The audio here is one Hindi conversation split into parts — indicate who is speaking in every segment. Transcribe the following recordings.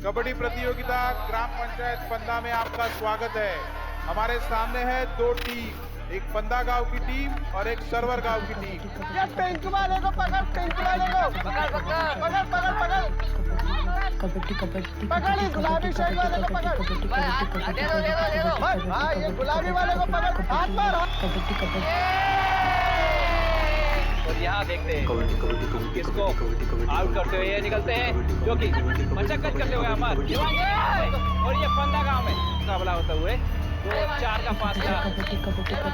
Speaker 1: कबड्डी प्रतियोगिता ग्राम पंचायत पंदा में आपका स्वागत है। हमारे सामने है दो टीम, एक पंदा गांव की टीम और एक सरवर गांव की टीम।
Speaker 2: ये पिंक वाले को पकड़, पिंक वाले को पकड़ पकड़ पकड़ पकड़ पकड़
Speaker 3: कबड्डी कबड्डी
Speaker 2: पकड़, इस गुलाबी शर्ट वाले को पकड़।
Speaker 3: दे दो
Speaker 2: हाँ, ये गुलाबी वाले को पकड़, हाथ मार।
Speaker 3: कबड्डी कबड्डी
Speaker 4: और यहाँ देखते हैं किसको आउट करते हुए ये निकलते हैं, जो कि मशक्कत करते हुए अमर और ये पंदा गांव में मुकाबला होते हुए 2-4 का फासला।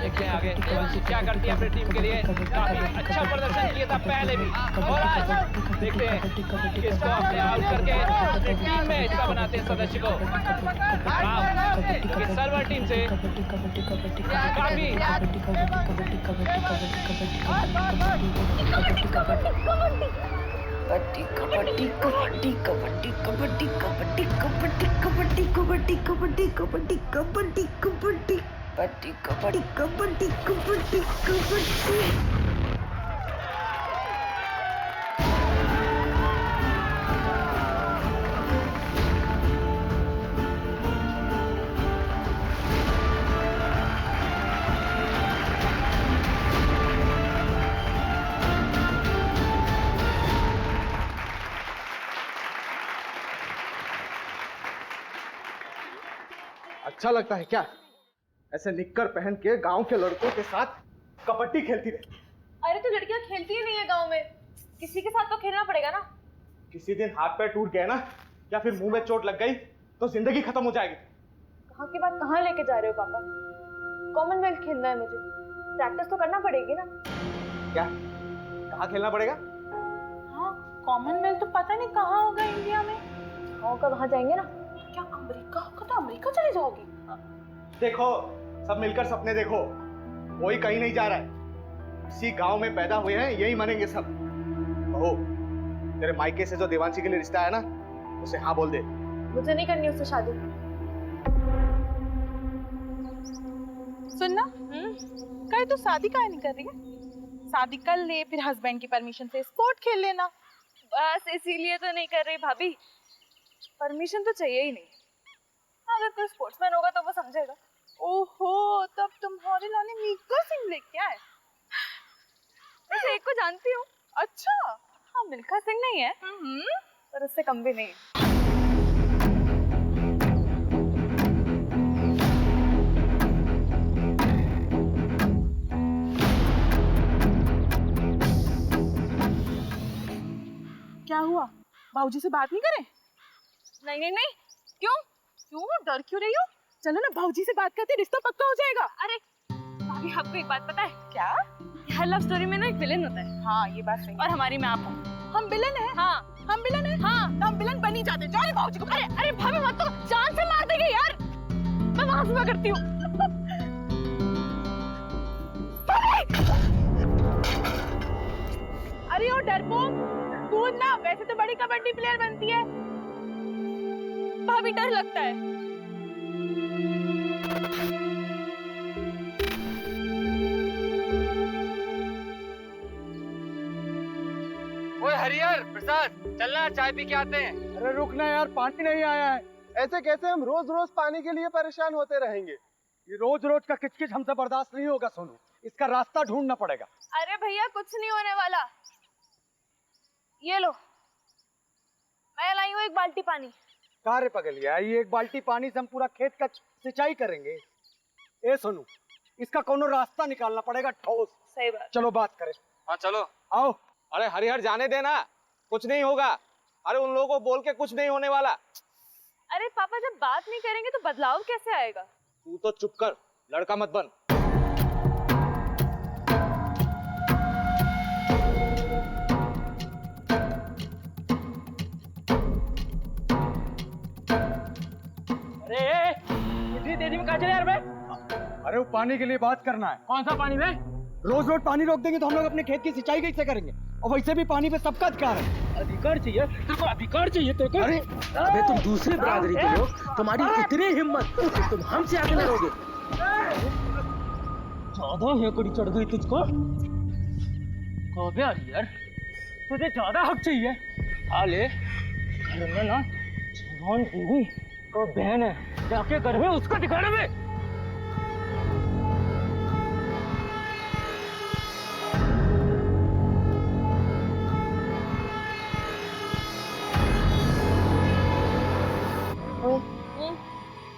Speaker 4: देखते हैं आगे क्या करती है अपनी टीम के लिए। काफी अच्छा प्रदर्शन किया था पहले भी, और आज देखते हैं किसको अपने आउट करके अपनी टीम में हिस्सा बनाते हैं सदस्य को। क्योंकि सर्वर टीम से काफी
Speaker 3: कबड्डी कबड्डी कबड्डी कबड्डी कबड्डी कबड्डी कबड्डी कबड्डी कबड्डी कबड्डी कबड्डी कबड्डी कबड्डी कबड्डी कबड्डी कबड्डी कबड्डी।
Speaker 2: अच्छा लगता है क्या ऐसे निक्कर पहन के गांव के लड़कों के साथ कबड्डी खेलती रहे?
Speaker 5: अरे तो लड़कियां खेलती ही नहीं है गांव में, किसी के साथ तो खेलना पड़ेगा ना।
Speaker 2: किसी दिन हाथ पैर टूट गए ना या फिर मुंह में चोट लग गई तो जिंदगी खत्म हो जाएगी।
Speaker 5: कहाँ की बात कहाँ लेके जा रहे हो पापा? कॉमनवेल्थ खेलना है मुझे, प्रैक्टिस तो करना पड़ेगी ना।
Speaker 2: क्या कहाँ खेलना पड़ेगा?
Speaker 6: हाँ, कॉमनवेल्थ तो पता नहीं कहाँ होगा इंडिया में।
Speaker 5: गाँव का वहाँ जाएंगे ना।
Speaker 6: क्या अमेरिका होगा? तो अमेरिका चले जाओगी?
Speaker 2: देखो, सब मिलकर सपने देखो, कोई कहीं नहीं जा रहा है। इसी गांव में पैदा हुए हैं, यही मरेंगे सब। बहू, तेरे मायके से जो देवांशी के लिए रिश्ता है ना, उसे हाँ बोल दे।
Speaker 5: मुझे नहीं करनी उससे शादी।
Speaker 6: सुनना, कहीं तो शादी काहे नहीं कर रही है? शादी कर ले, फिर हस्बैंड की परमिशन से स्पोर्ट खेल लेना।
Speaker 5: बस इसीलिए तो नहीं कर रही भाभी, परमिशन तो चाहिए ही नहीं। अगर कोई स्पोर्ट्समैन होगा तो वो समझेगा।
Speaker 6: ओहो, तब तुम्हारे लाने मिल्खा सिंह लेके आए।
Speaker 5: वैसे एक को जानती हूँ।
Speaker 6: अच्छा,
Speaker 5: हाँ, मिल्खा सिंह नहीं है पर उससे कम भी नहीं है।
Speaker 6: क्या हुआ? बाबूजी से बात नहीं करें?
Speaker 5: नहीं नहीं नहीं, क्यों
Speaker 6: क्यों डर क्यों रही हो? चलो ना, बाबूजी से बात करते, रिश्ता पक्का हो जाएगा।
Speaker 5: अरे भाभी, आपको एक बात पता है
Speaker 6: क्या?
Speaker 5: हर लव स्टोरी में ना एक विलेन होता है।
Speaker 6: हाँ, ये बात सही है।
Speaker 5: और हमारी में आप हो।
Speaker 6: हम विलन हैं?
Speaker 5: हाँ,
Speaker 6: हम विलन हैं?
Speaker 5: हाँ,
Speaker 6: तो हम विलन बन ही जाते। जाओ बाबूजी को।
Speaker 5: अरे अरे भाभी मत, तो जान से मार देंगे यार। मैं वहां से करती हूँ।
Speaker 6: अरे ओ डरपोक, कूद ना, वैसे तो बड़ी कबड्डी प्लेयर बनती है।
Speaker 5: भाभी, डर लगता है।
Speaker 4: ओए हरिहर प्रसाद, चलना चाय पी के आते हैं।
Speaker 2: अरे रुकना यार, पानी नहीं आया है। ऐसे कैसे हम रोज रोज पानी के लिए परेशान होते रहेंगे? ये रोज रोज का किचकिच हमसे बर्दाश्त नहीं होगा सोनू, इसका रास्ता ढूंढना पड़ेगा।
Speaker 5: अरे भैया, कुछ नहीं होने वाला। ये लो, मैं लाई हूँ एक बाल्टी पानी।
Speaker 2: कार्य पगलिया, ये एक बाल्टी पानी से हम पूरा खेत का सिंचाई करेंगे? ए सोनू, इसका कोनो रास्ता निकालना पड़ेगा ठोस।
Speaker 5: सही बात।
Speaker 2: चलो बात करें।
Speaker 4: हाँ चलो।
Speaker 2: आओ।
Speaker 4: अरे हरिहर, जाने देना, कुछ नहीं होगा। अरे उन लोगों को बोल के कुछ नहीं होने वाला।
Speaker 5: अरे पापा, जब बात नहीं करेंगे तो बदलाव कैसे आएगा?
Speaker 4: तू तो चुप कर, लड़का मत बन।
Speaker 7: अरे इतनी तेजी में कहाँ चले यार?
Speaker 2: अरे वो पानी के लिए बात करना है।
Speaker 7: कौन सा पानी में?
Speaker 2: रोज रोज पानी रोक देंगे तो हम लोग अपने खेत की सिंचाई कैसे करेंगे? और वैसे भी पानी पे सबका अधिकार है।
Speaker 7: अधिकार चाहिए तेरे को? अधिकार चाहिए तेरे को?
Speaker 2: अरे
Speaker 7: अबे तुम दूसरी बिरादरी के लोग, तुम्हारी इतनी हिम्मत कि तुम हमसे आगे लड़ोगे? ज्यादा हेकड़ी चढ़ गई तुझको। हरिहर, तुझे ज्यादा हक चाहिए। आ ले, घर में ना कौन बीवी तो बहन है, जाके घर में उसको दिखाना में।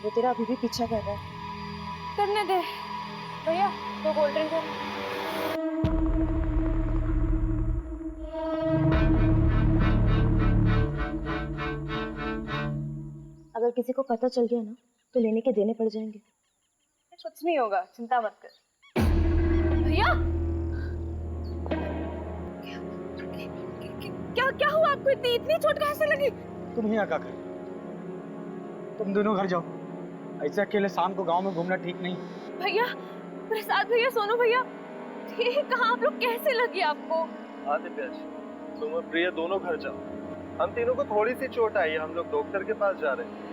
Speaker 3: वो तेरा अभी भी पीछा कर रहा है।
Speaker 5: करने दे भैया, तो कोल्ड ड्रिंक है।
Speaker 3: अगर किसी को पता चल गया ना तो लेने के देने पड़ जाएंगे।
Speaker 5: कुछ नहीं होगा, चिंता मत कर। भैया क्या क्या हुआ आपको? इतनी चोट कहाँ से लगी?
Speaker 2: तुम ही आका कर, तुम दोनों घर जाओ। ऐसे अकेले शाम को गांव में घूमना ठीक नहीं।
Speaker 5: भैया, प्रसाद भैया, सोनू भैया, ये कहाँ आप लोग? कैसे लगी आपको?
Speaker 8: आदित्य, तुम और प्रिया दोनों घर जाओ। हम तीनों को थोड़ी सी चोट आई है, हम लोग डॉक्टर के पास जा रहे हैं।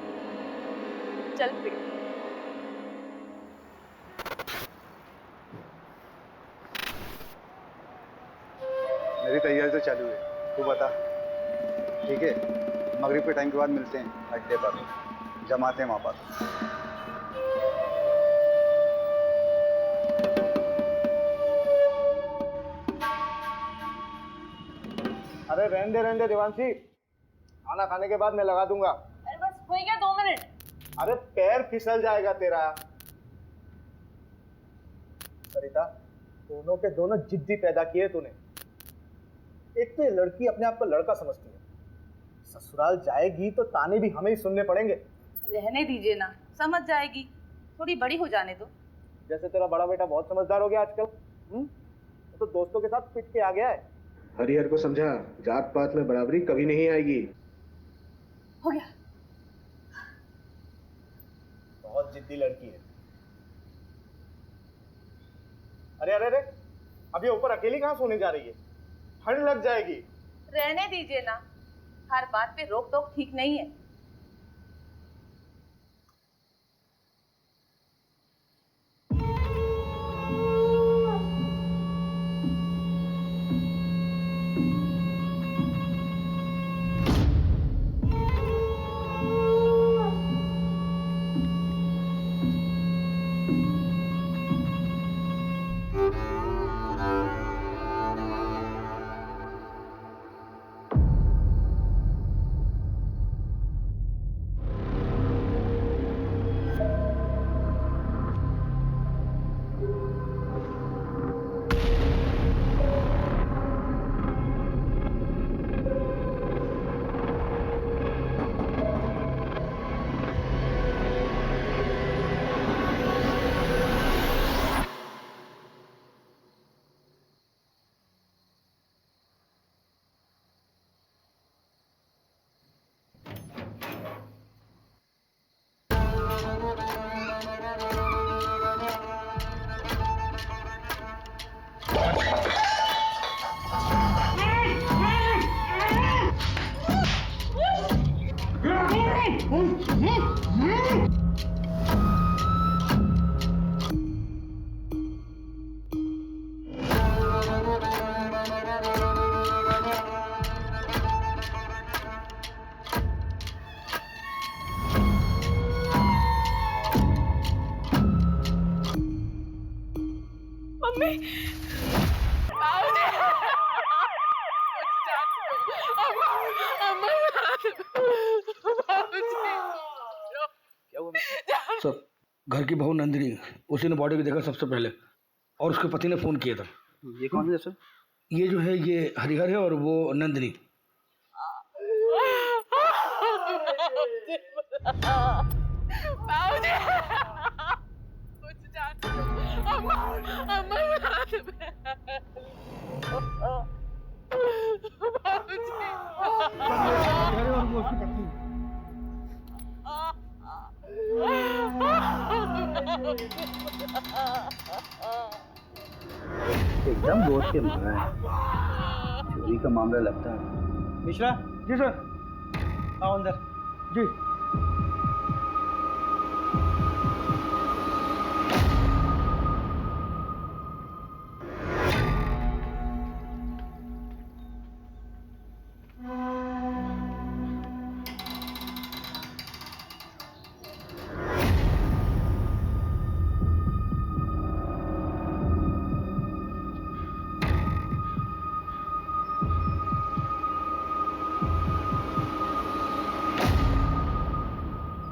Speaker 5: चल प्रिया।
Speaker 9: मेरी तैयारी तो चालू है, तू बता। ठीक है, मगरिब के टाइम के बाद मिलते हैं अड्डे पर, जमाते हैं वहाँ पर।
Speaker 2: अरे रहने दे देवांशी, खाना खाने के बाद मैं लगा दूंगा।
Speaker 5: अरे बस हो गया 2 मिनट।
Speaker 2: अरे पैर फिसल जाएगा तेरा। सरिता, दोनों के दोनों जिद्दी पैदा किए तूने। एक तो ये लड़की अपने आप को लड़का समझती है, ससुराल जाएगी तो ताने भी हमें ही सुनने पड़ेंगे।
Speaker 6: रहने दीजिए ना, समझ जाएगी, थोड़ी बड़ी हो जाने दो।
Speaker 2: जैसे तेरा बड़ा बेटा बहुत समझदार हो गया आजकल, तो दोस्तों के साथ पिट के आ गया है।
Speaker 10: हरिहर को समझा, जात पात में बराबरी कभी नहीं आएगी।
Speaker 5: हो गया।
Speaker 2: बहुत जिद्दी लड़की है। अरे अरे अरे, अब ये ऊपर अकेली कहाँ सोने जा रही है? ठंड लग जाएगी।
Speaker 6: रहने दीजिए ना, हर बात पे रोक टोक ठीक नहीं है।
Speaker 7: सर, घर की बहू नंदिनी, उसी ने बॉडी को देखा सबसे पहले, और उसके पति ने फोन किया था।
Speaker 10: ये कौन है सर?
Speaker 7: ये जो है ये हरिहर है और वो नंदिनी।
Speaker 10: एकदम दोस्त के मारा है, चोरी का मामला लगता है।
Speaker 2: मिश्रा जी सर, आओ अंदर।
Speaker 7: जी।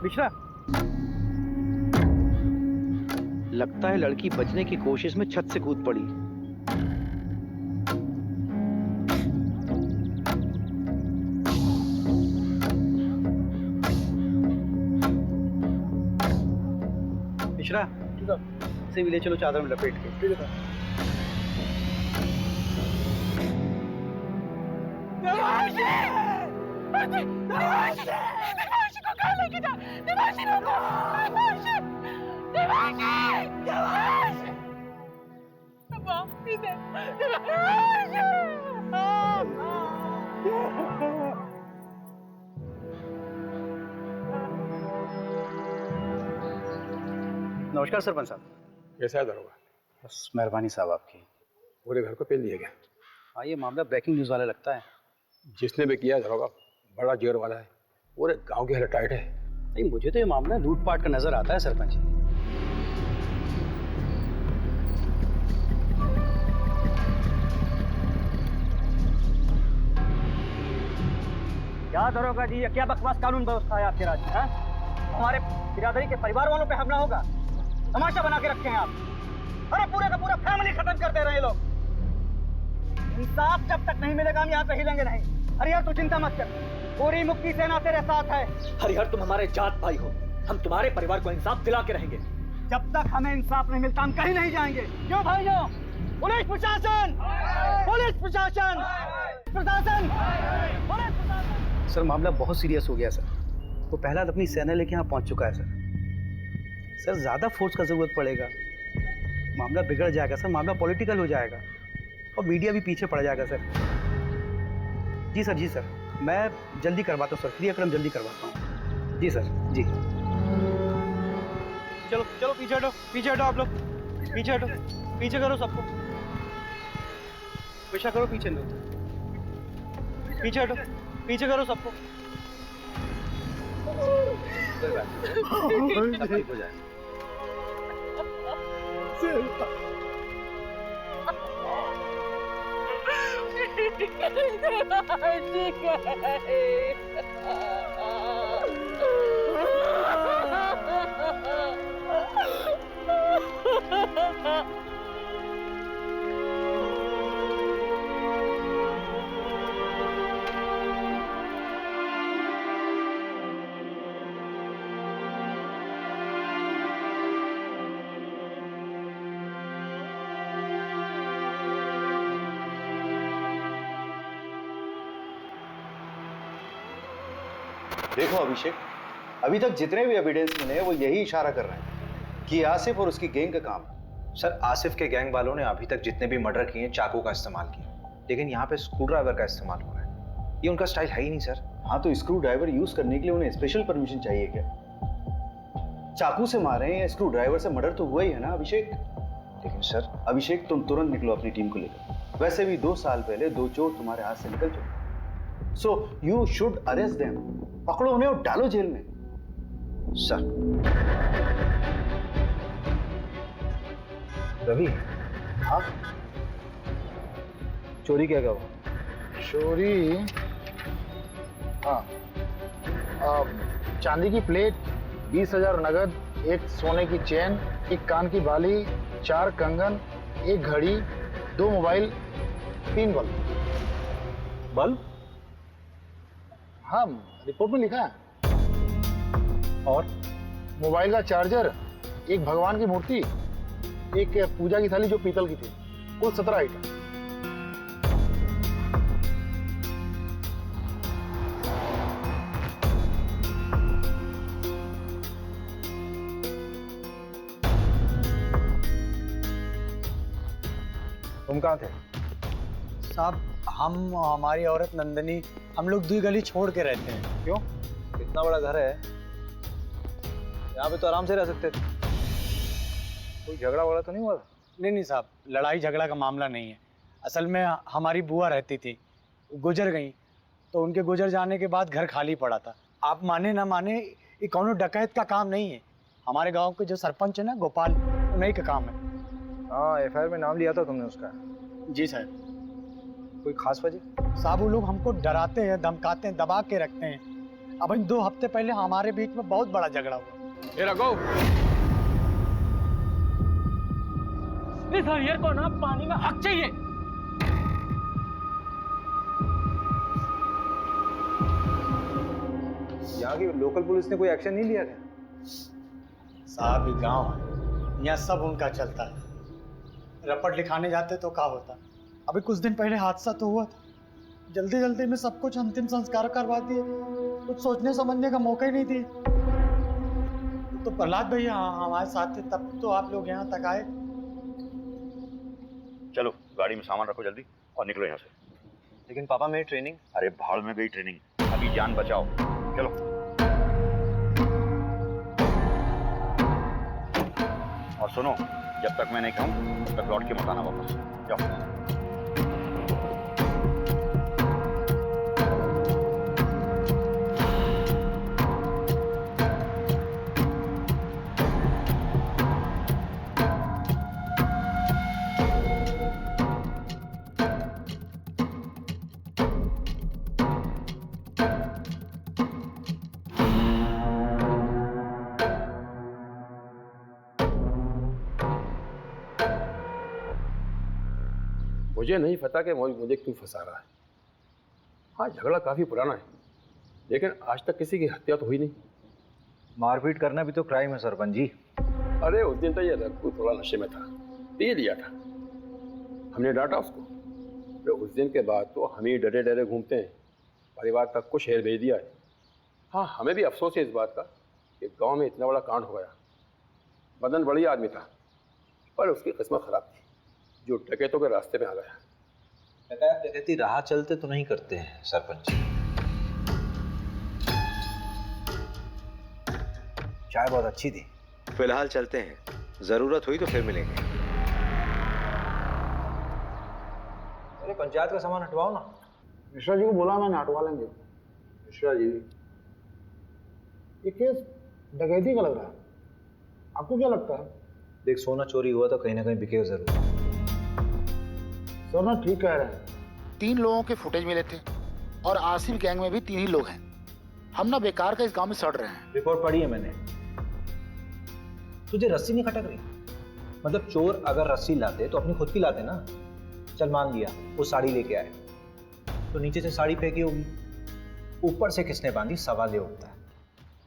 Speaker 10: मिश्रा, लगता है लड़की बचने की कोशिश में छत से कूद पड़ी। मिश्रा, इसे भी ले चलो चादर में लपेट के। ठीक है।
Speaker 6: देवांशी को कहाँ लेके जा? देवांशी रुको! देवांशी! देवांशी! देवांशी! इधर! देवांशी!
Speaker 10: नमस्कार सरपंच साहब।
Speaker 7: कैसा है दरोगा?
Speaker 10: बस मेहरबानी साहब आपकी।
Speaker 7: पूरे घर को पेल दिया गया।
Speaker 10: हाँ, ये मामला ब्रेकिंग न्यूज़ वाला लगता है।
Speaker 7: जिसने भी किया दरोगा बड़ा जोर वाला है, पूरे गांव की हालत टाइट है।
Speaker 10: नहीं, मुझे तो ये मामला लूटपाट का नजर आता है सरपंच जी। क्या दरोगा जी, ये क्या बकवास कानून व्यवस्था है आपके राज्य में? हमारे बिरादरी के परिवार वालों पे हमला होगा, तमाशा बना के रखे हैं आप। अरे पूरे का पूरा फैमिली खत्म कर दे रहे हैं लोग। इंसाफ जब तक नहीं मिलेगा हम यहाँ से हिलेंगे नहीं। हरिहर तू चिंता मत कर, पूरी मुक्ति सेना तेरे साथ है।
Speaker 11: हरिहर तुम हमारे जात भाई हो, हम तुम्हारे परिवार को इंसाफ दिला के रहेंगे।
Speaker 10: जब तक हमें इंसाफ नहीं मिलता हम कहीं नहीं जाएंगे। क्यों भाइयों? पुलिस प्रशासन, पुलिस प्रशासन, प्रशासन, पुलिस प्रशासन। सर मामला बहुत सीरियस हो गया सर। वो पहला अपनी सेना लेके यहाँ पहुंच चुका है सर। सर ज्यादा फोर्स का जरूरत पड़ेगा, मामला बिगड़ जाएगा सर, मामला पॉलिटिकल हो जाएगा और मीडिया भी पीछे पड़ जाएगा सर। जी सर, जी सर, मैं जल्दी करवाता हूँ सर, क्रियाक्रम जल्दी करवाता हूँ। जी सर, जी। चलो चलो पीछे हटो, पीछे हटो आप लोग, पीछे हटो, पीछे करो सबको, पीछे करो, पीछे लो, पीछे हटो, पीछे करो सबको। कोई बात नहीं, सब ठीक हो जाएगा।
Speaker 9: देखो अभिषेक, अभी तक जितने भी एविडेंस मिले हैं वो यही इशारा कर रहे हैं कि आसिफ और उसकी गैंग का काम है।
Speaker 12: सर, आसिफ के गैंग वालों ने अभी तक जितने भी मर्डर किए हैं चाकू का इस्तेमाल किया, लेकिन यहाँ पे स्क्रू ड्राइवर का इस्तेमाल हो रहा है। ये उनका स्टाइल है ही नहीं सर।
Speaker 9: हाँ, तो स्क्रू ड्राइवर यूज करने के लिए उन्हें स्पेशल परमिशन चाहिए क्या? चाकू से मारे या स्क्रू ड्राइवर से मर्डर तो हुआ ही है ना अभिषेक।
Speaker 12: लेकिन सर
Speaker 9: अभिषेक, तुम तुरंत निकलो अपनी टीम को लेकर। वैसे भी 2 साल पहले 2 चोर तुम्हारे हाथ से निकल चुके, so you should arrest them. पकड़ो उन्हें और डालो जेल में।
Speaker 12: सर। रवि।
Speaker 9: हाँ,
Speaker 12: चोरी क्या हुआ?
Speaker 13: चोरी, हाँ, चांदी की प्लेट, 20,000 नगद, एक सोने की चेन, एक कान की बाली, 4 कंगन, एक घड़ी, 2 मोबाइल, 3 बल्ब।
Speaker 12: बल्ब?
Speaker 13: हाँ, रिपोर्ट में लिखा है।
Speaker 12: और
Speaker 13: मोबाइल का चार्जर, एक भगवान की मूर्ति, एक पूजा की थाली जो पीतल की थी, कुल 17 आइटम।
Speaker 12: तुम कहाँ थे?
Speaker 10: साहब हम, हमारी औरत नंदनी, हम लोग 2 गली छोड़ के रहते हैं।
Speaker 12: क्यों? इतना बड़ा घर है, यहाँ पे तो आराम से रह सकते थे। कोई झगड़ा वगड़ा तो नहीं हुआ?
Speaker 10: नहीं साहब, लड़ाई झगड़ा का मामला नहीं है। असल में हमारी बुआ रहती थी, गुजर गई, तो उनके गुजर जाने के बाद घर खाली पड़ा था। आप माने ना माने, ये कौनो डकैत का काम नहीं है। हमारे गांव के जो सरपंच है ना गोपाल, उन्हीं का काम है।
Speaker 12: हाँ, FIR में नाम लिया था तुमने उसका?
Speaker 10: जी सर।
Speaker 12: कोई खास वजह?
Speaker 10: साहब वो लोग हमको डराते हैं, धमकाते हैं, दबा के रखते हैं। अब इन 2 हफ्ते पहले हमारे बीच में बहुत बड़ा झगड़ा हुआ।
Speaker 7: ए रघु,
Speaker 11: इस हरियर को ना पानी में हक चाहिए।
Speaker 12: यहाँ की लोकल पुलिस ने कोई एक्शन नहीं लिया क्या?
Speaker 10: साहब ये गांव है, यहाँ सब उनका चलता है। रपट लिखाने जाते तो क्या होता। अभी कुछ दिन पहले हादसा तो हुआ था, जल्दी जल्दी में सब कुछ अंतिम संस्कार करवा दिए, कुछ सोचने समझने का मौका ही नहीं दिए। तो प्रहलाद भैया हमारे साथ थे, तब तो आप लोग यहाँ तक आए।
Speaker 14: चलो गाड़ी में सामान रखो जल्दी और निकलो यहाँ से।
Speaker 12: लेकिन पापा मेरी ट्रेनिंग।
Speaker 14: अरे भाड़ में गई ट्रेनिंग, अभी जान बचाओ। चलो। और सुनो, जब तक मैं नहीं कहूँ तब तक लौट के मत आना वापस। जाओ।
Speaker 7: मुझे नहीं पता कि मुझे क्यों फंसा रहा है। हाँ, झगड़ा काफी पुराना है, लेकिन आज तक किसी की हत्या तो हुई नहीं।
Speaker 12: मारपीट करना भी तो क्राइम है सरपंच जी।
Speaker 7: अरे उस दिन तो ये रघु थोड़ा नशे में था, पी लिया था, हमने डांटा उसको। तो उस दिन के बाद तो हम ही डरे डरे घूमते हैं, परिवार तक को शहर भेज दिया है। हाँ, हमें भी अफसोस है इस बात का कि गांव में इतना बड़ा कांड हो गया। मदन बढ़िया आदमी था, पर उसकी किस्मत खराब थी, जो डकैतों के रास्ते में आ गया।
Speaker 12: डकैत डकैती राह चलते तो नहीं करते हैं सरपंच। चाय बहुत अच्छी थी। फिलहाल चलते हैं, जरूरत हुई तो फिर मिलेंगे। अरे पंचायत का सामान हटवाओ ना।
Speaker 13: मिश्रा जी को बोला मैंने, हटवा लेंगे।
Speaker 7: मिश्रा जी,
Speaker 13: ये केस डकैती का लग रहा है, आपको क्या लगता है?
Speaker 12: देख, सोना चोरी हुआ तो कहीं ना कहीं बिकेगा जरूर।
Speaker 13: सर ना ठीक कह रहे हैं। 3 लोगों के फुटेज मिले थे और आसिफ गैंग में भी 3 ही लोग हैं। हम ना बेकार का इस गांव में सड़ रहे हैं।
Speaker 12: रिपोर्ट पढ़ी है मैंने। तुझे रस्सी नहीं खटक रही? मतलब चोर अगर रस्सी लाते तो अपनी खुद की लाते ना। चल मान लिया वो साड़ी लेके आए, तो नीचे से साड़ी फेंकी होगी, ऊपर से किसने बांधी, सवाल ये उठता है।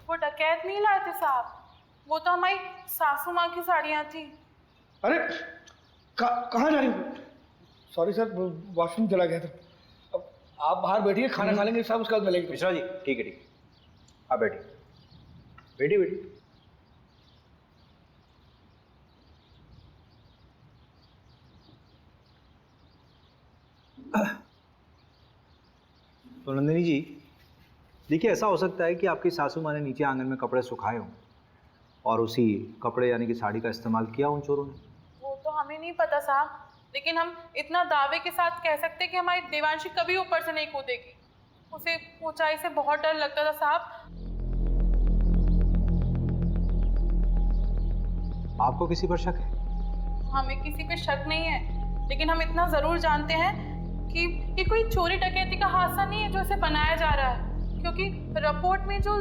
Speaker 6: वो डकैत नहीं लाए थे साहब, वो तो हमारी सासू माँ की साड़ियाँ थी।
Speaker 7: अरे कहाँ जा रही हो? सॉरी सर, वॉशरूम चला गया था। अब आप बाहर बैठिए, खाना खा लेंगे साहब, उसके बाद मिलेंगे।
Speaker 12: मिश्रा जी ठीक है, ठीक है, आप बैठिए। बैठिए बैठिए। तो नंदिनी जी देखिए, ऐसा हो सकता है कि आपकी सासू माँ ने नीचे आंगन में कपड़े सुखाए हों और उसी कपड़े यानी कि साड़ी का इस्तेमाल किया उन चोरों ने।
Speaker 6: वो तो हमें नहीं पता साहब, लेकिन हम इतना दावे के साथ कह सकते हैं कि हमारी देवांशी कभी ऊपर से नहीं कूदेगी। उसे ऊंचाई से बहुत डर लगता था साहब।
Speaker 12: आपको किसी पर शक है?
Speaker 6: हमें किसी पे शक नहीं है, लेकिन हम इतना जरूर जानते हैं कि ये कोई चोरी डकैती का हादसा नहीं है जो इसे बनाया जा रहा है, क्योंकि रिपोर्ट में जो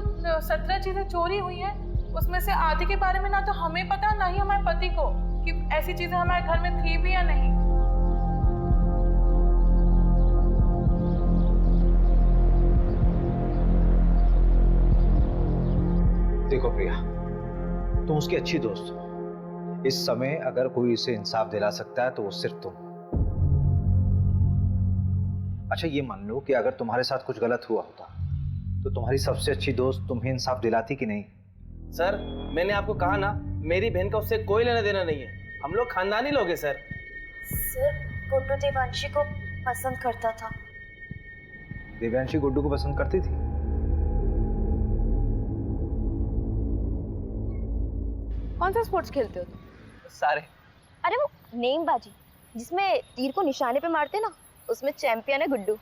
Speaker 6: 17 चीजें चोरी हुई हैं उसमें से आधी के बारे में ना तो हमें पता, ना ही हमारे पति को कि ऐसी चीजें हमारे घर में थी भी या नहीं।
Speaker 12: देखो प्रिया, तुम उसकी अच्छी दोस्त हो। इस समय अगर कोई इसे इंसाफ दिला सकता है तो वो सिर्फ तुम। अच्छा ये मान लो कि अगर तुम्हारे साथ कुछ गलत हुआ होता तो तुम्हारी सबसे अच्छी दोस्त तुम्हें इंसाफ दिलाती कि नहीं?
Speaker 11: सर मैंने आपको कहा ना, मेरी बहन का उससे कोई लेना देना नहीं है, हम लोग खानदानी लोग हैं सर।
Speaker 3: सर गुड्डू देवांशी को पसंद करता था।
Speaker 12: देवांशी गुड्डू को पसंद करती थी?
Speaker 5: कौन सा स्पोर्ट्स खेलते हो तुम?
Speaker 11: सारे।
Speaker 3: अरे वो नेमबाजी जिसमें तीर को निशाने पे मारते ना, उसमें चैंपियन है गुड्डू।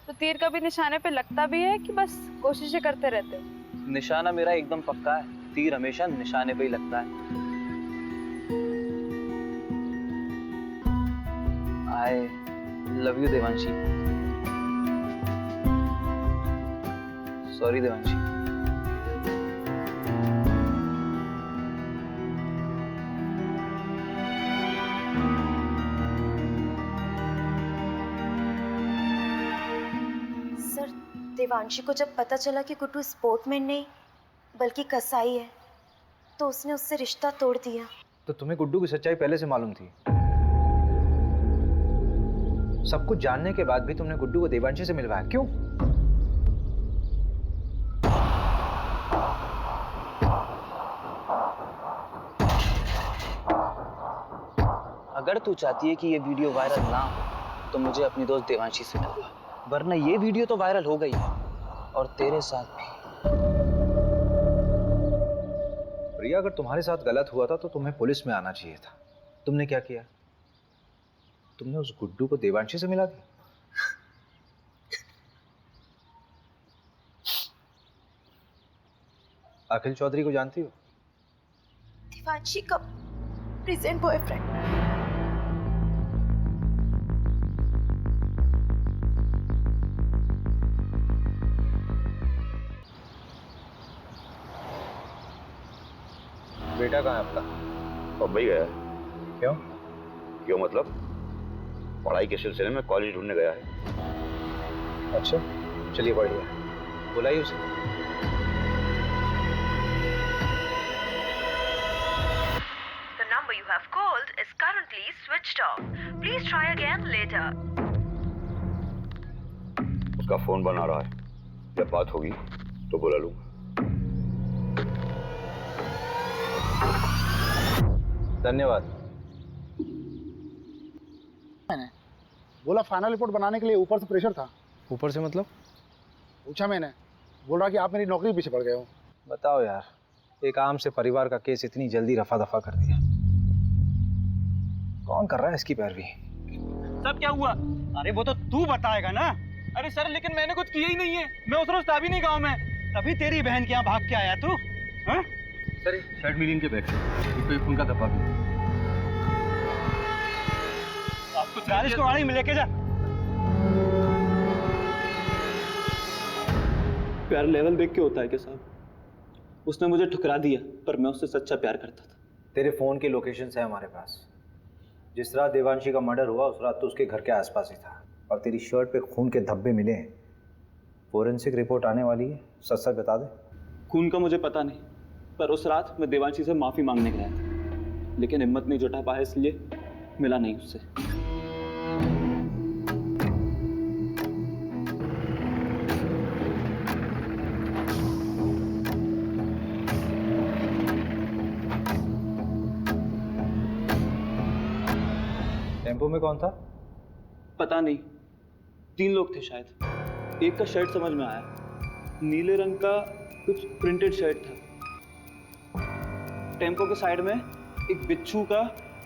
Speaker 5: तो तीर कभी निशाने पे लगता भी है कि बस कोशिशें करते रहते हो?
Speaker 11: निशाना मेरा एकदम पक्का है, तीर हमेशा निशाने पे ही लगता है। I love you Devanshi. Sorry Devanshi.
Speaker 3: Sir, Devanshi को जब पता चला कि गुड्डू स्पोर्टमैन नहीं बल्कि कसाई है तो उसने उससे रिश्ता तोड़ दिया।
Speaker 12: तो तुम्हें गुड्डू की सच्चाई पहले से मालूम थी? सब कुछ जानने के बाद भी तुमने गुड्डू को देवांशी से मिलवाया, क्यों?
Speaker 11: अगर तू चाहती है कि ये वीडियो वायरल ना हो तो मुझे अपनी दोस्त देवांशी से मिलवा, वरना ये वीडियो तो वायरल हो गई है और तेरे साथ भी।
Speaker 12: प्रिया, अगर तुम्हारे साथ गलत हुआ था तो तुम्हें पुलिस में आना चाहिए था। तुमने क्या किया? तुमने उस गुड्डू को देवांशी से मिला दिया। अखिल चौधरी को जानती हो?
Speaker 3: देवांशी का प्रेजेंट बॉयफ्रेंड।
Speaker 12: बेटा कहाँ है आपका?
Speaker 14: बम्बई गया है।
Speaker 12: क्यों?
Speaker 14: क्यों मतलब पढ़ाई के सिलसिले में कॉलेज ढूंढने गया है।
Speaker 12: अच्छा, चलिए बढ़िया, बुलाइए उसे।
Speaker 15: The number you have called is currently switched off. Please try again later.
Speaker 14: उसका फोन बना रहा है, जब बात होगी तो बुला लूंगा।
Speaker 12: धन्यवाद।
Speaker 13: मैंने बोला फाइनल रिपोर्ट बनाने के लिए ऊपर से प्रेशर था।
Speaker 12: ऊपर से मतलब?
Speaker 13: पूछा मैंने, बोल रहा कि आप मेरी नौकरी पीछे पड़ गए हो।
Speaker 12: बताओ यार, एक आम से परिवार का केस इतनी जल्दी रफा दफा कर दिया। कौन कर रहा है इसकी पैरवी?
Speaker 10: सब क्या हुआ? अरे वो तो तू बताएगा ना। अरे सर, लेकिन मैंने कुछ किया ही नहीं है। मैं उस रोज था भी नहीं गाँव में, तभी तेरी बहन के यहाँ भाग के आया तू। हाँ?
Speaker 7: सर, शर्ट मिली इनके बैग से, इसको एक खून का धब्बा भी।
Speaker 10: आपको 40 को गाड़ी में लेके जा।
Speaker 16: प्यार लेवल देख के होता है क्या साहब? उसने मुझे ठुकरा दिया, पर मैं उससे सच्चा प्यार करता था।
Speaker 12: तेरे फोन की लोकेशंस है हमारे पास। जिस रात देवांशी का मर्डर हुआ उस रात तो उसके घर के आसपास ही था, और तेरी शर्ट पे खून के धब्बे मिले हैं। फोरेंसिक रिपोर्ट आने वाली है, सच सच बता दे।
Speaker 16: खून का मुझे पता नहीं, पर उस रात मैं देवांशी से माफी मांगने गया था, लेकिन हिम्मत नहीं जुटा पाया, इसलिए मिला नहीं उससे।
Speaker 12: टेम्पो में कौन था?
Speaker 16: पता नहीं, 3 लोग थे शायद। एक का शर्ट समझ में आया, नीले रंग का कुछ प्रिंटेड शर्ट था। टेम्पो के साइड में एक बिच्छू का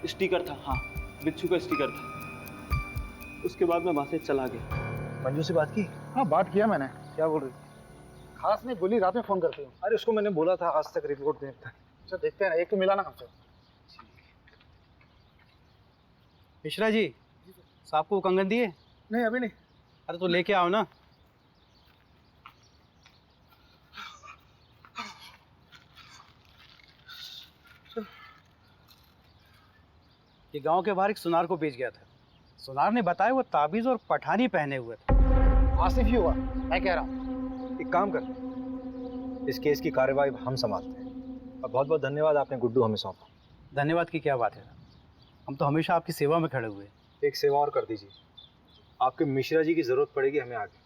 Speaker 16: स्टिकर था। हाँ, बिच्छू का स्टिकर था। उसके बाद मैं वहां से चला गया।
Speaker 12: मंजू से बात की?
Speaker 13: हाँ, बात किया मैंने। क्या बोल रही? खास नहीं बोली, रात में फोन करती हूँ।
Speaker 12: अरे उसको मैंने बोला था आज तक रिपोर्ट देखता।
Speaker 13: अच्छा, देखते हैं ना, एक तो मिला ना हमसे।
Speaker 10: मिश्रा जी, साहब को कंगन दिए?
Speaker 13: नहीं, अभी नहीं।
Speaker 10: अरे तो लेके आओ ना। ये गांव के बाहर एक सुनार को बेच गया था। सुनार ने बताया वो ताबीज और पठानी पहने हुए थे।
Speaker 13: आसिफ ही हुआ, मैं कह रहा हूँ।
Speaker 12: एक काम कर, इस केस की कार्यवाही हम संभालते हैं। और बहुत बहुत धन्यवाद, आपने गुड्डू हमें सौंपा।
Speaker 10: धन्यवाद की क्या बात है, हम तो हमेशा आपकी सेवा में खड़े हुए।
Speaker 12: एक सेवा और कर दीजिए, आपके मिश्रा जी की जरूरत पड़ेगी हमें आगे।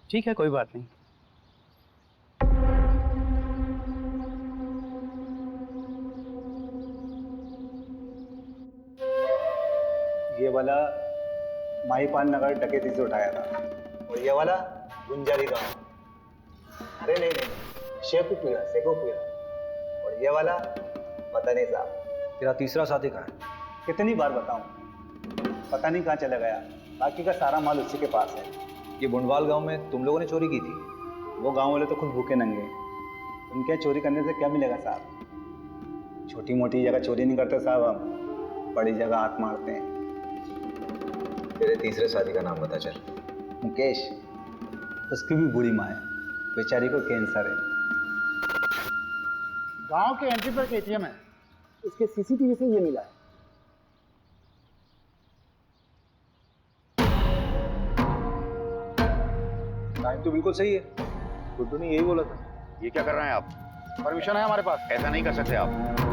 Speaker 10: ठीक है, कोई बात नहीं।
Speaker 9: ये वाला माहीपाल नगर डकैती से उठाया था, और ये वाला गुंजारी गांव। अरे नहीं नहीं, शेखुपुरा। और ये वाला पता नहीं साहब।
Speaker 12: तेरा तीसरा साथी कहाँ है?
Speaker 9: कितनी बार बताऊं, पता नहीं कहाँ चला गया। बाकी का सारा माल उसी के पास है।
Speaker 12: ये बुंडवाल गांव में तुम लोगों ने चोरी की थी?
Speaker 9: वो गांव वाले तो खुद भूखे नंगे, उनके चोरी करने से क्या मिलेगा साहब? छोटी मोटी जगह चोरी नहीं करते साहब, हम बड़ी जगह हाथ मारते हैं।
Speaker 12: तेरे तीसरे साथी का नाम बता चल।
Speaker 9: मुकेश, उसकी भी बूढ़ी माँ है,
Speaker 12: बेचारी को कैंसर है।
Speaker 13: गांव के एंट्री पर एटीएम है, उसके सीसीटीवी से ये मिला है।
Speaker 12: टाइम तो बिल्कुल सही है, गुड्डू ने यही बोला था।
Speaker 14: ये क्या कर रहे हैं आप?
Speaker 13: परमिशन है हमारे पास।
Speaker 14: ऐसा नहीं कर सकते आप।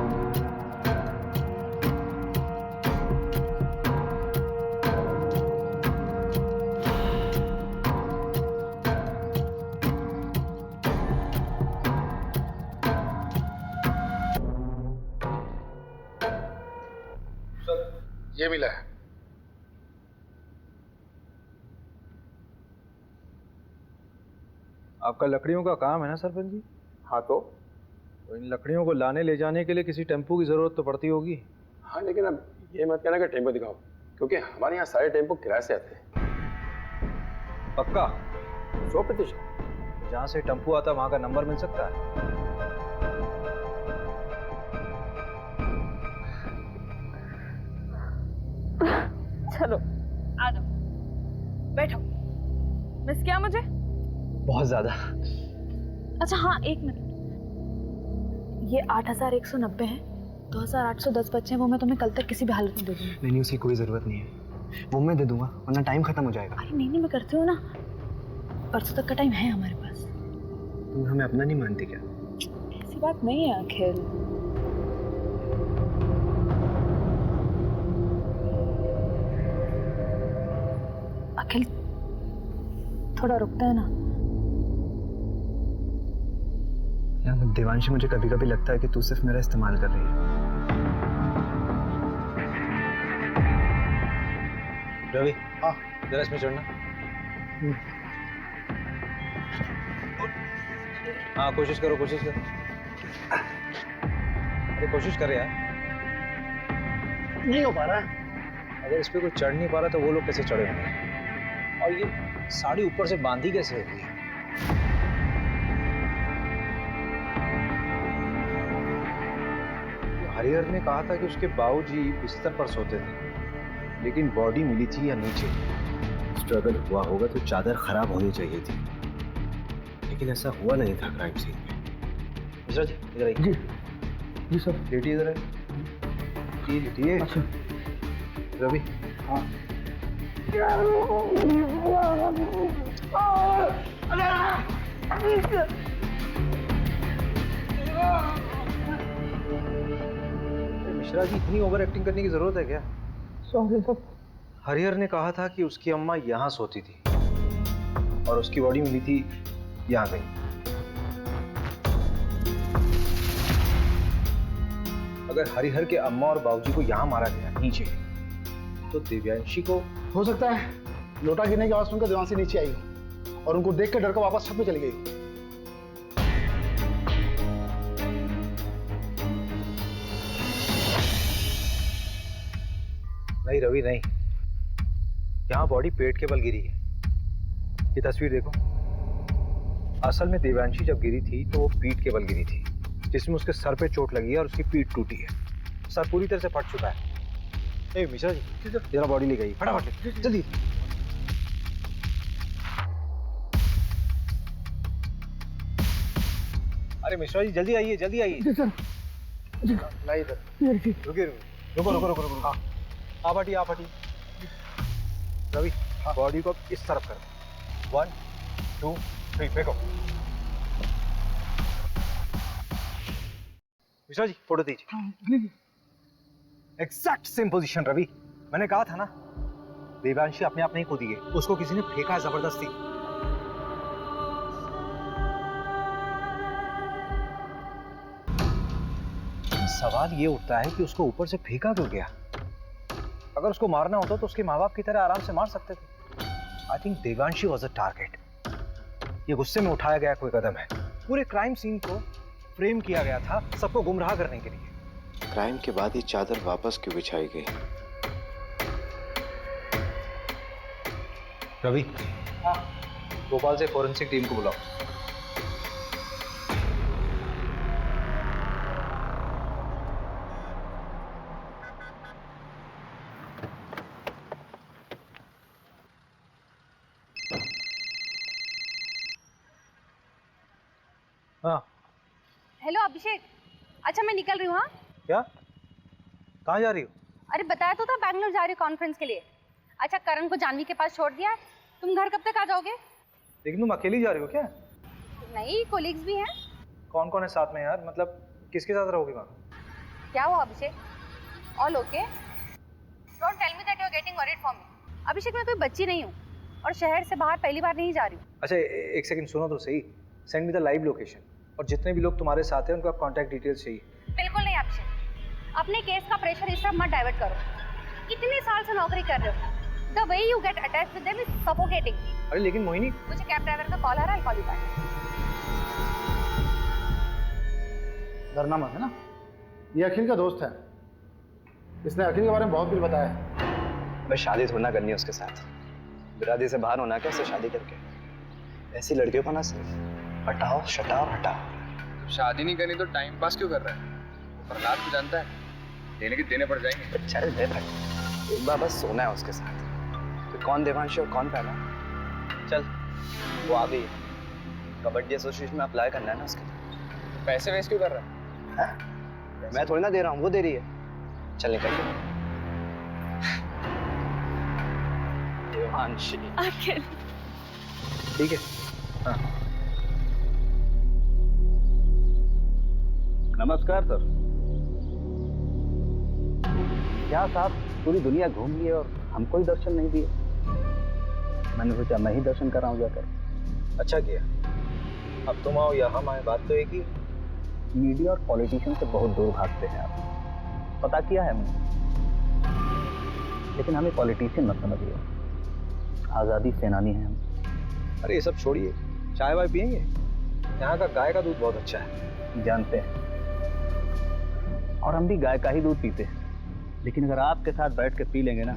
Speaker 13: ये मिला है।
Speaker 12: आपका लकड़ियों का काम है ना सरपंच जी?
Speaker 7: हाँ तो
Speaker 12: इन लकड़ियों को लाने ले जाने के लिए किसी टेम्पो की जरूरत तो पड़ती होगी।
Speaker 7: हाँ, लेकिन अब ये मत कहना कि टेम्पो दिखाओ, क्योंकि हमारे यहाँ सारे टेम्पो किराए से आते हैं।
Speaker 12: पक्का?
Speaker 7: 100%।
Speaker 12: जहाँ से टेम्पो आता वहाँ का नंबर मिल सकता है?
Speaker 5: चलो आ जाओ, बैठो। मिस किया मुझे?
Speaker 12: बहुत ज्यादा।
Speaker 5: अच्छा हाँ, एक मिनट। ये 8190 है, 2810 बच्चे हैं, वो मैं तुम्हें कल तक किसी भी हालत में दे दूंगी।
Speaker 17: नहीं, उसकी कोई जरूरत नहीं है, वो मैं दे दूंगा, वरना टाइम खत्म हो जाएगा।
Speaker 5: अरे नहीं, मैं करती हूँ ना, परसों तक का टाइम है हमारे पास।
Speaker 17: तुम हमें अपना नहीं मानती क्या?
Speaker 5: ऐसी बात नहीं है अखिल। अखिल थोड़ा रुकता है ना।
Speaker 17: यार देवांशी, मुझे कभी कभी लगता है कि तू सिर्फ मेरा इस्तेमाल कर रही है।
Speaker 12: रवि, हाँ जरा इसमें चढ़ना। हाँ कोशिश करो, कोशिश करो। अरे कोशिश कर यार।
Speaker 13: नहीं हो पा रहा है।
Speaker 12: अगर इस पे कोई चढ़ नहीं पा रहा तो वो लोग कैसे चढ़े होंगे? और ये साड़ी ऊपर से बांधी कैसे होगी? हरिहर ने कहा था कि उसके बाबूजी बिस्तर पर सोते थे, लेकिन बॉडी मिली थी या नीचे।
Speaker 17: स्ट्रगल हुआ होगा तो चादर खराब होनी चाहिए थी, लेकिन ऐसा हुआ नहीं था क्राइम सीन में।
Speaker 12: मिश्रा जी इधर आइए।
Speaker 13: जी जी सर।
Speaker 12: लेटिए इधर है। जी लेटिए।
Speaker 13: अच्छा
Speaker 12: रवि।
Speaker 13: हाँ।
Speaker 12: मिश्रा जी, इतनी ओवर एक्टिंग करने की जरूरत है क्या?
Speaker 13: Sorry sir.
Speaker 12: हरिहर ने कहा था कि उसकी अम्मा यहाँ सोती थी और उसकी बॉडी मिली थी यहाँ कहीं। अगर हरिहर के अम्मा और बाबूजी को यहाँ मारा गया नीचे, तो दिव्यांशी को
Speaker 13: हो सकता है लोटा गिरने की आवाज सुनकर देवांशी नीचे आई हो और उनको देख कर डर कर वापस छत में चली गई हो।
Speaker 12: नहीं रवि नहीं, यहाँ बॉडी पेट के बल गिरी है। ये तस्वीर देखो। असल में देवांशी जब गिरी थी तो वो पीठ के बल गिरी थी, जिसमें उसके सर पे चोट लगी है और उसकी पीठ टूटी है। सर पूरी तरह से फट चुका है। ए मिश्रा जी, जरा बॉडी ले गई फटाफट, जल्दी। अरे मिश्रा जी जल्दी आइए, जल्दी आइए। लाई इधर। रुकिए, रुको रुको रुको रुको। हाँ आप हटिए, आप हटिए। रवि, बॉडी को इस तरफ करो। 1 2 3 फेंको। मिश्रा जी फोटो दीजिए। Exact same position Ravi. मैंने कहा था ना, देवांशी अपने आप नहीं कूदी है, उसको किसी ने फेंका है जबरदस्ती। सवाल ये उठता है कि उसको ऊपर से फेंका क्यों गया? अगर उसको मारना होता तो उसके माँ बाप की तरह आराम से मार सकते थे। I think Devanshi was a target. ये गुस्से में उठाया गया कोई कदम है। पूरे क्राइम सीन को फ्रेम किया गया था सबको गुमराह करने के लिए।
Speaker 17: क्राइम के बाद ये चादर वापस क्यों बिछाई गई?
Speaker 12: रवि, हाँ भोपाल से फोरेंसिक टीम को बुलाओ। हाँ
Speaker 18: हेलो अभिषेक, अच्छा मैं निकल रही हूँ। हाँ
Speaker 12: क्या, कहाँ जा रही हो?
Speaker 18: अरे बताया तो था, बैंगलोर जा रही हूँ कॉन्फ्रेंस के लिए। अच्छा करण को जानवी के पास छोड़ दिया है, तुम घर कब तक आ जाओगे?
Speaker 12: लेकिन तुम अकेली जा रही हो क्या?
Speaker 18: नहीं, कोलीग्स भी हैं।
Speaker 12: कौन कौन है साथ में यार, मतलब किसके साथ रहोगे वहाँ?
Speaker 18: क्या हुआ Abhishek? All okay? Don't tell me that you are getting worried for me. Abhishek मैं कोई बच्ची नहीं हूँ और शहर से बाहर पहली बार नहीं जा रही हूँ।
Speaker 12: अच्छा एक सेकंड सुनो तो सही, send me the live location, और जितने भी लोग तुम्हारे साथ हैं उनका कॉन्टैक्ट डिटेल्स चाहिए।
Speaker 18: बिल्कुल नहीं अभिषेक, अपने केस का प्रेशर इस तरफ मत डाइवर्ट करो। इतने साल से नौकरी कर रहे हो, the way you get attached with them is suffocating.
Speaker 12: अरे लेकिन मोहिनी,
Speaker 18: मुझे कैब ड्राइवर का कॉल आ रहा है, कॉल यू बैक।
Speaker 13: डरना मत, है ना? ये अखिल का दोस्त है, इसने अखिल के बारे में बहुत कुछ बताया है।
Speaker 11: मैं शादी थोड़ा ना करनी है उसके साथ, बिरादरी से बाहर होना क्या उससे शादी करके। ऐसी लड़कियों को ना सिर्फ हटाओ शटाओ हटाओ।
Speaker 19: शादी नहीं करनी तो टाइम पास क्यों कर रहा है? प्रहलाद को जानता है, देने के देने पड़ जाएंगे।
Speaker 11: चल दे भाई, एक बार बस सोना है उसके साथ। तो कौन देवांशी और कौन पहला? चल वो आ गई, कबड्डी एसोसिएशन में अप्लाई करना है ना उसके।
Speaker 19: पैसे वेस्ट क्यों कर रहा है?
Speaker 11: मैं थोड़ी ना दे रहा हूँ, वो दे रही है। चल निकल गया। देवांशी
Speaker 5: अखिल
Speaker 12: ठीक है। हाँ
Speaker 20: नमस्कार सर। क्या साहब, पूरी दुनिया घूम लिए और हमको ही दर्शन नहीं दिए। मैंने सोचा मैं ही दर्शन कर रहा हूँ जाकर।
Speaker 12: अच्छा किया, अब तुम आओ या हम आए, बात तो एक ही।
Speaker 20: मीडिया और पॉलिटिशियन से बहुत दूर भागते हैं आप, पता किया है हमने। लेकिन हमें पॉलिटिशियन मत समझिए, आज़ादी सेनानी हैं हम।
Speaker 12: अरे ये सब छोड़िए, चाय वाय पियेंगे? यहाँ का गाय का दूध बहुत अच्छा है।
Speaker 20: जानते हैं, और हम भी गाय का ही दूध पीते हैं। लेकिन अगर आपके साथ बैठ के पी लेंगे ना,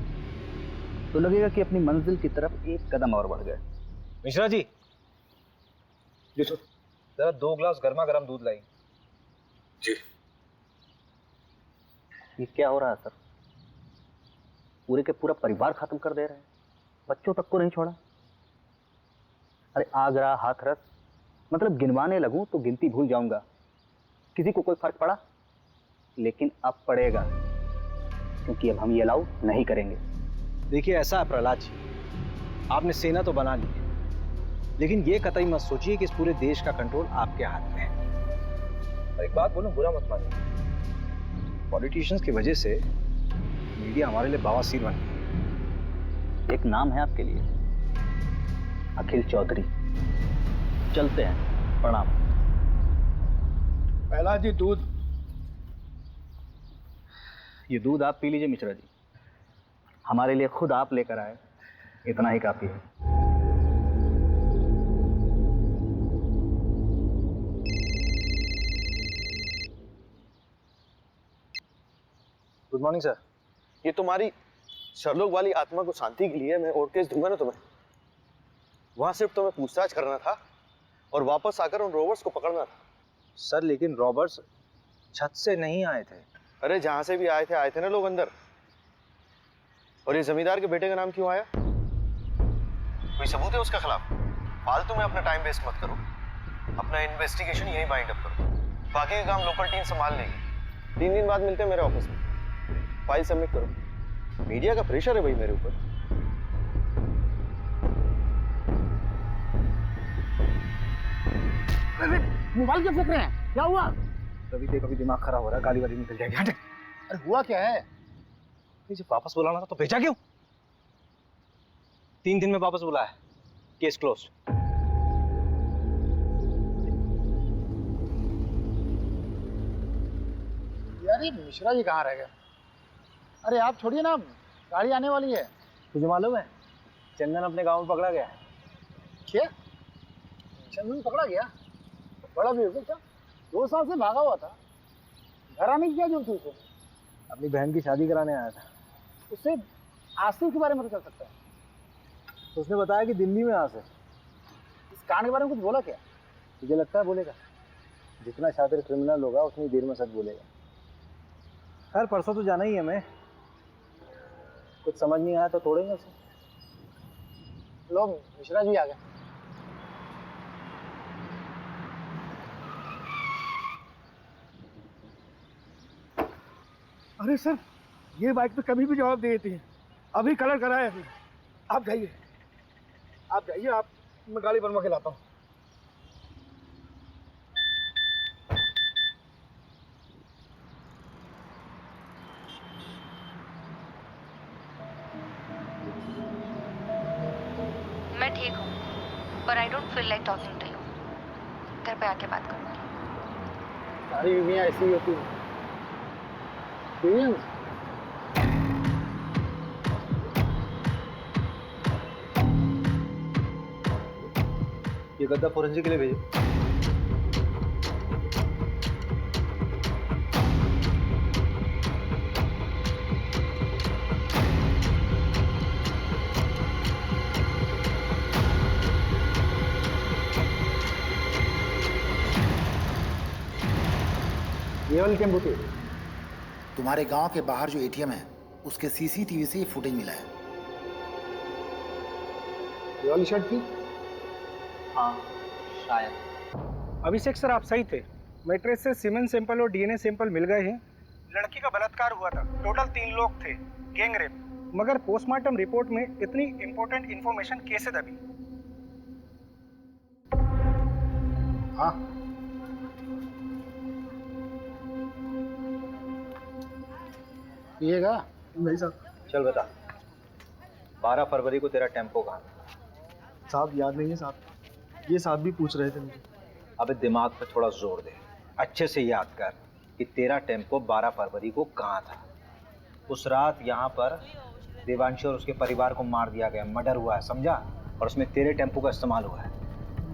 Speaker 20: तो लगेगा कि अपनी मंजिल की तरफ एक कदम और बढ़ गए।
Speaker 12: मिश्रा जी, जरा 2 ग्लास गर्मा गर्म दूध लाई।
Speaker 20: जी। ये क्या हो रहा है सर? पूरे के पूरा परिवार खत्म कर दे रहे हैं, बच्चों तक को नहीं छोड़ा। अरे आगरा हाथरस, मतलब गिनवाने लगूं तो गिनती भूल जाऊंगा। किसी को कोई फर्क पड़ा? लेकिन अब पड़ेगा, क्योंकि अब हम ये अलाउ नहीं करेंगे।
Speaker 12: देखिए ऐसा है प्रहलाद जी, आपने सेना तो बना ली है, लेकिन ये कतई मत सोचिए कि इस पूरे देश का कंट्रोल आपके हाथ में है। और एक बात बोलूं, बुरा मत मानिए, पॉलिटिशियंस की वजह से मीडिया हमारे लिए बवासीर बन गई।
Speaker 20: एक नाम है आपके लिए, अखिल चौधरी। चलते हैं, प्रणाम।
Speaker 13: पहला जी दूध।
Speaker 20: ये दूध आप पी लीजिए मिश्रा जी, हमारे लिए खुद आप लेकर आए, इतना ही काफी है।
Speaker 8: Good morning sir. ये तुम्हारी शर्लोक वाली आत्मा को शांति के लिए मैं और केस दूंगा ना तुम्हें। वहां सिर्फ तुम्हें पूछताछ करना था और वापस आकर उन रोबर्स को पकड़ना था।
Speaker 12: सर लेकिन रॉबर्ट्स छत से नहीं आए थे।
Speaker 8: अरे जहां से भी आए थे ना लोग अंदर। और ये जमींदार के बेटे का नाम क्यों आया? कोई सबूत है उसके खिलाफ? फालतू में अपना टाइम वेस्ट मत करो, अपना इन्वेस्टिगेशन यहीं बाइंड अप करो। बाकी का काम लोकल टीम संभाल लेगी। 3 दिन बाद मिलते हैं मेरे ऑफिस में, फाइल सबमिट करो। मीडिया का प्रेशर है भाई मेरे ऊपर।
Speaker 13: मोबाइल क्यों फेंक रहे हैं? क्या हुआ?
Speaker 12: कभी दिमाग खराब हो रहा है, गाली वाली निकल जाएगी। हट।
Speaker 13: अरे हुआ क्या है?
Speaker 12: जब वापस बुलाना था तो भेजा क्यों? 3 दिन में वापस बुलाया, केस क्लोज।
Speaker 13: यार ये मिश्रा जी कहाँ रह गए? अरे आप छोड़िए ना, गाड़ी आने वाली है।
Speaker 12: तुझे मालूम है चंदन अपने गांव में पकड़ा गया है।
Speaker 13: क्या? चंदन पकड़ा गया? बड़ा भी हो गया क्या? 2 साल से भागा हुआ था, घर आने की क्या जरूरत थी उसे?
Speaker 12: अपनी बहन की शादी कराने आया था।
Speaker 13: उससे आसिफ के बारे में तो चल सकता है।
Speaker 12: उसने बताया कि दिल्ली में आसिफ।
Speaker 13: इस कांड के बारे में कुछ बोला क्या?
Speaker 12: तुझे लगता है बोलेगा? जितना शातिर क्रिमिनल होगा उतनी देर में सच बोलेगा। खैर परसों तो जाना ही है हमें, कुछ समझ नहीं आया तो तोड़ेंगे उसे।
Speaker 13: लो मिश्रा जी आ गए।
Speaker 10: अरे सर, ये बाइक तो कभी भी जवाब दे देती है। अभी कलर कराया है। आप जाइए, आप मैं गाड़ी बनवा के लाता हूँ।
Speaker 15: मैं ठीक हूँ, पर I don't feel like talking to you. घर पे आके बात करूँगी।
Speaker 13: सारी बीवियाँ ऐसी ही होती हैं।
Speaker 12: ये गद्दा फोरेंसिक के लिए भेजो।
Speaker 13: ये वाली टेम्पो थी।
Speaker 21: तुम्हारे गांव के बाहर जो एटीएम है उसके सीसीटीवी से ये फुटेज मिला है।
Speaker 13: ये वाली शर्ट थी।
Speaker 11: हाँ शायद।
Speaker 10: अभिषेक सर, आप सही थे। मैट्रेस से सीमेन सैंपल और डीएनए सैंपल मिल गए हैं। लड़की का बलात्कार हुआ था। टोटल 3 लोग थे, गैंग रेप। मगर पोस्टमार्टम रिपोर्ट में इतनी इंपॉर्टेंट इंफॉर्मेशन कैसे दबी?
Speaker 13: हाँ, पिएगा?
Speaker 10: नहीं साहब।
Speaker 12: चल बता, 12 फरवरी को तेरा टेम्पो कहाँ था?
Speaker 2: साहब याद नहीं है साहब, ये साहब भी पूछ रहे थे मुझे।
Speaker 12: अबे दिमाग पे थोड़ा जोर दे, अच्छे से याद कर कि तेरा टेम्पो 12 फरवरी को कहाँ था। उस रात यहाँ पर देवांशी और उसके परिवार को मार दिया गया, मर्डर हुआ है, समझा? और उसमें तेरे टेम्पो का इस्तेमाल हुआ है।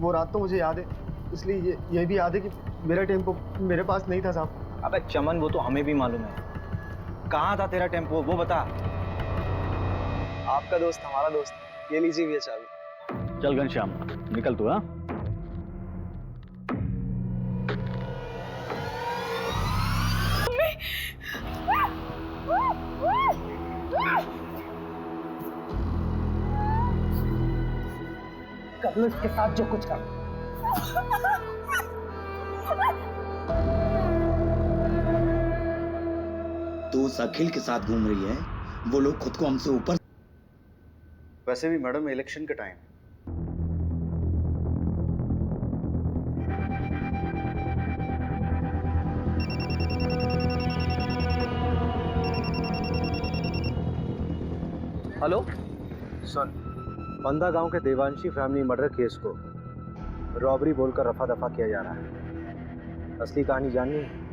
Speaker 2: वो रात तो मुझे याद है, इसलिए ये भी याद है कि मेरा टेम्पो मेरे पास नहीं था साहब।
Speaker 12: अबे चमन, वो तो हमें भी मालूम है। कहाँ था तेरा टेम्पो, वो बता।
Speaker 2: आपका दोस्त हमारा दोस्त, ये लीजिए भैया चाबी।
Speaker 20: चल घनश्याम, निकल तू। हाँ,
Speaker 10: कर लो इसके साथ जो कुछ कर।
Speaker 21: तो उस अखिल के साथ घूम रही है, वो लोग खुद को हमसे ऊपर।
Speaker 8: वैसे भी मैडम इलेक्शन का टाइम।
Speaker 12: हेलो सुन, बंदा गांव के देवांशी फैमिली मर्डर केस को रॉबरी बोलकर रफा दफा किया जा रहा है। असली कहानी जाननी है?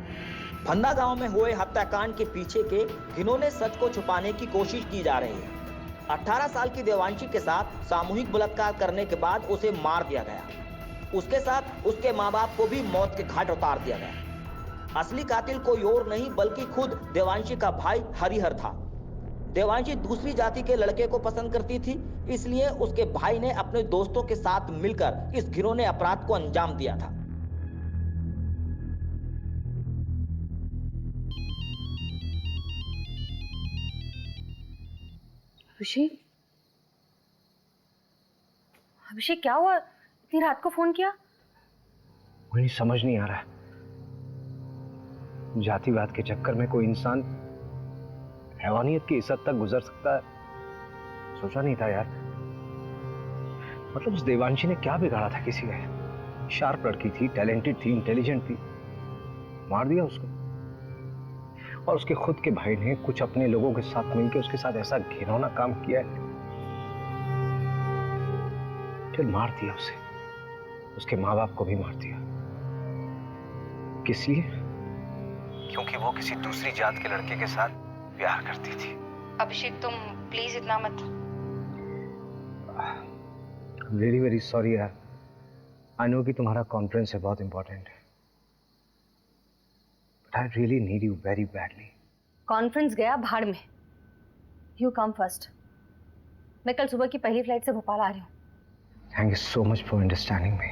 Speaker 22: फंदा गांव में हुए हत्याकांड के पीछे के घिनौने सच को छुपाने की कोशिश की जा रही है। 18 साल की देवांशी के साथ सामूहिक बलात्कार करने के बाद उसे मार दिया गया। उसके साथ उसके माँ बाप को भी मौत के घाट उतार दिया गया। असली कातिल कोई और नहीं बल्कि खुद देवांशी का भाई हरिहर था। देवांशी दूसरी जाति के लड़के को पसंद करती थी, इसलिए उसके भाई ने अपने दोस्तों के साथ मिलकर इस घिनौने अपराध को अंजाम दिया था।
Speaker 18: अभिषेक, अभिषेक क्या हुआ? इतनी रात को फोन किया?
Speaker 12: मुझे समझ नहीं आ रहा है, जातिवाद के चक्कर में कोई इंसान हैवानियत की इस हद तक गुजर सकता है, सोचा नहीं था यार। मतलब उस देवांशी ने क्या बिगाड़ा था किसी का? शार्प लड़की थी, टैलेंटेड थी, इंटेलिजेंट थी, मार दिया उसको। और उसके खुद के भाई ने कुछ अपने लोगों के साथ मिलकर उसके साथ ऐसा घिनौना काम किया है, फिर मार दिया उसे, उसके माँ बाप को भी मार दिया। किस लिए? क्योंकि वो किसी दूसरी जात के लड़के के साथ प्यार करती थी।
Speaker 18: अभिषेक तुम प्लीज इतना मत।
Speaker 12: वेरी वेरी सॉरी यार, आई नो कि तुम्हारा कॉन्फ्रेंस है, बहुत इंपॉर्टेंट है, but I really need you very badly.
Speaker 18: Conference गया भाड़ में, यू कम फर्स्ट। मैं कल सुबह की पहली फ्लाइट से भोपाल आ रही हूँ।
Speaker 12: Thank you so much for understanding me.